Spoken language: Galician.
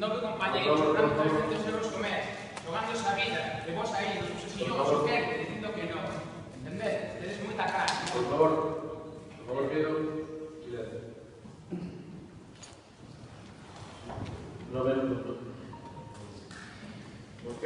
Non que compañeiro, cobrando 300 euros co mes, xogándose a vida, e vos aí, nos sillóns, o que dicindo que non. Entendés? Tedes moita cara. Por favor, quiero silencio. No ven,